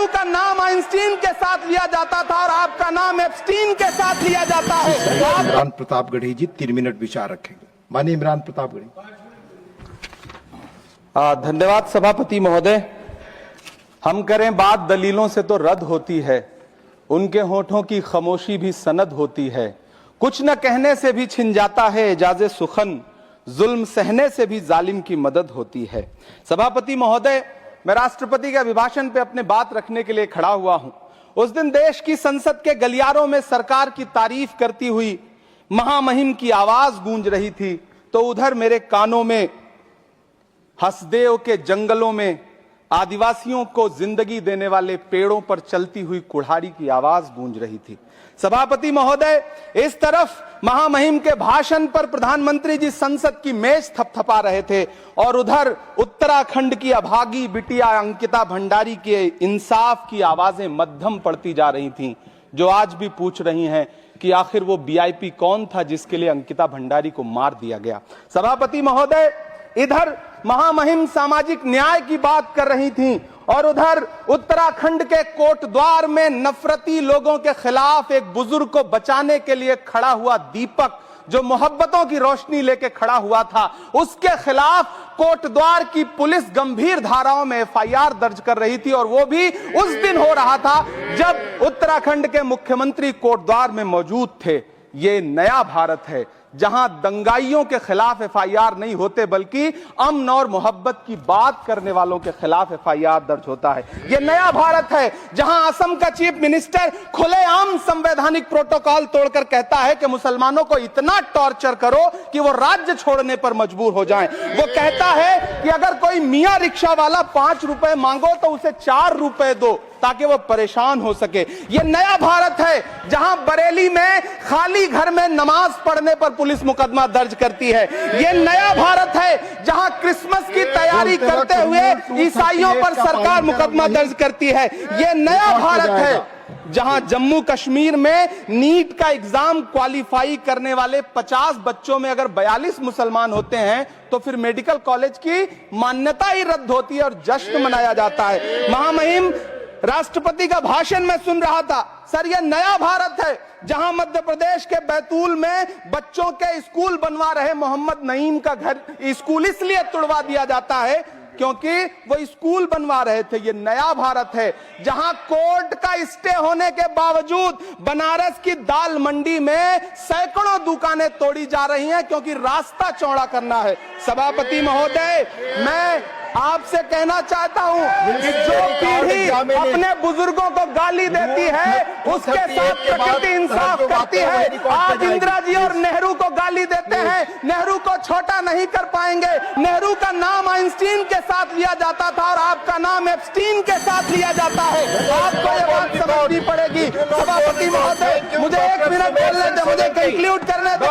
नेहरू का नाम आइंस्टीन के साथ लिया जाता था और आपका नाम एप्स्टीन के साथ लिया जाता है। इमरान प्रतापगढ़ी जी 3 मिनट विचार रखेंगे। माननीय इमरान प्रतापगढ़ी। धन्यवाद सभापति महोदय। हम करें बात दलीलों से तो रद्द होती है, उनके होठों की खामोशी भी सनद होती है। कुछ न कहने से भी छिन जाता है एजाज़े सुखन, जुल्म सहने से भी जालिम की मदद होती है। सभापति महोदय, मैं राष्ट्रपति के अभिभाषण पे अपने बात रखने के लिए खड़ा हुआ हूं। उस दिन देश की संसद के गलियारों में सरकार की तारीफ करती हुई महामहिम की आवाज गूंज रही थी, तो उधर मेरे कानों में हसदेव के जंगलों में आदिवासियों को जिंदगी देने वाले पेड़ों पर चलती हुई कुल्हाड़ी की आवाज गूंज रही थी। सभापति महोदय, इस तरफ महामहिम के भाषण पर प्रधानमंत्री जी संसद की मेज थपथपा रहे थे और उधर उत्तराखंड की अभागी बिटिया अंकिता भंडारी के इंसाफ की आवाजें मध्यम पड़ती जा रही थीं, जो आज भी पूछ रही हैं कि आखिर वो वीआईपी कौन था जिसके लिए अंकिता भंडारी को मार दिया गया। सभापति महोदय, इधर महामहिम सामाजिक न्याय की बात कर रही थीं और उधर उत्तराखंड के कोटद्वार में नफरती लोगों के खिलाफ एक बुजुर्ग को बचाने के लिए खड़ा हुआ दीपक, जो मोहब्बतों की रोशनी लेके खड़ा हुआ था, उसके खिलाफ कोटद्वार की पुलिस गंभीर धाराओं में एफआईआर दर्ज कर रही थी और वो भी उस दिन हो रहा था जब उत्तराखंड के मुख्यमंत्री कोटद्वार में मौजूद थे। ये नया भारत है जहां दंगाइयों के खिलाफ एफआईआर नहीं होते बल्कि अमन और मोहब्बत की बात करने वालों के खिलाफ एफआईआर दर्ज होता है। यह नया भारत है जहां असम का चीफ मिनिस्टर खुलेआम संवैधानिक प्रोटोकॉल तोड़कर कहता है कि मुसलमानों को इतना टॉर्चर करो कि वो राज्य छोड़ने पर मजबूर हो जाएं। वो कहता है कि अगर कोई मियां रिक्शा वाला 5 रुपए मांगो तो उसे 4 रुपए दो ताकि वो परेशान हो सके। ये नया भारत है जहां बरेली में खाली घर में नमाज पढ़ने पर पुलिस मुकदमा दर्ज करती है। ये नया भारत है जहां क्रिसमस की तैयारी करते हुए ईसाइयों पर सरकार मुकदमा दर्ज करती है। ये नया भारत है जहां जम्मू कश्मीर में नीट का एग्जाम क्वालिफाई करने वाले 50 बच्चों में अगर 42 मुसलमान होते हैं तो फिर मेडिकल कॉलेज की मान्यता ही रद्द होती है और जश्न मनाया जाता है। महामहिम, राष्ट्रपति का भाषण में सुन रहा था। सर, यह नया भारत है जहां मध्य प्रदेश के बैतूल में बच्चों के स्कूल बनवा रहे मोहम्मद नईम का घर स्कूल इसलिए तुड़वा दिया जाता है क्योंकि वो स्कूल बनवा रहे थे। ये नया भारत है जहां कोर्ट का स्टे होने के बावजूद बनारस की दाल मंडी में सैकड़ों दुकानें तोड़ी जा रही हैं क्योंकि रास्ता चौड़ा करना है। सभापति महोदय, मैं आपसे कहना चाहता हूं कि जो पीढ़ी अपने बुजुर्गों को गाली देती है उसके साथ प्रकृति इंसाफ करती है। आज इंदिरा जी और नेहरू को गाली देते हैं, नेहरू को छोटा नहीं कर पाएंगे। नेहरू का नाम आइंस्टीन के साथ लिया जाता था और आपका नाम एप्स्टीन के साथ लिया जाता है। आपको ये बात समझनी पड़ेगी। सभापति महोदय, मुझे 1 मिनट बोलने दे, मुझे कंक्लूड करने दे।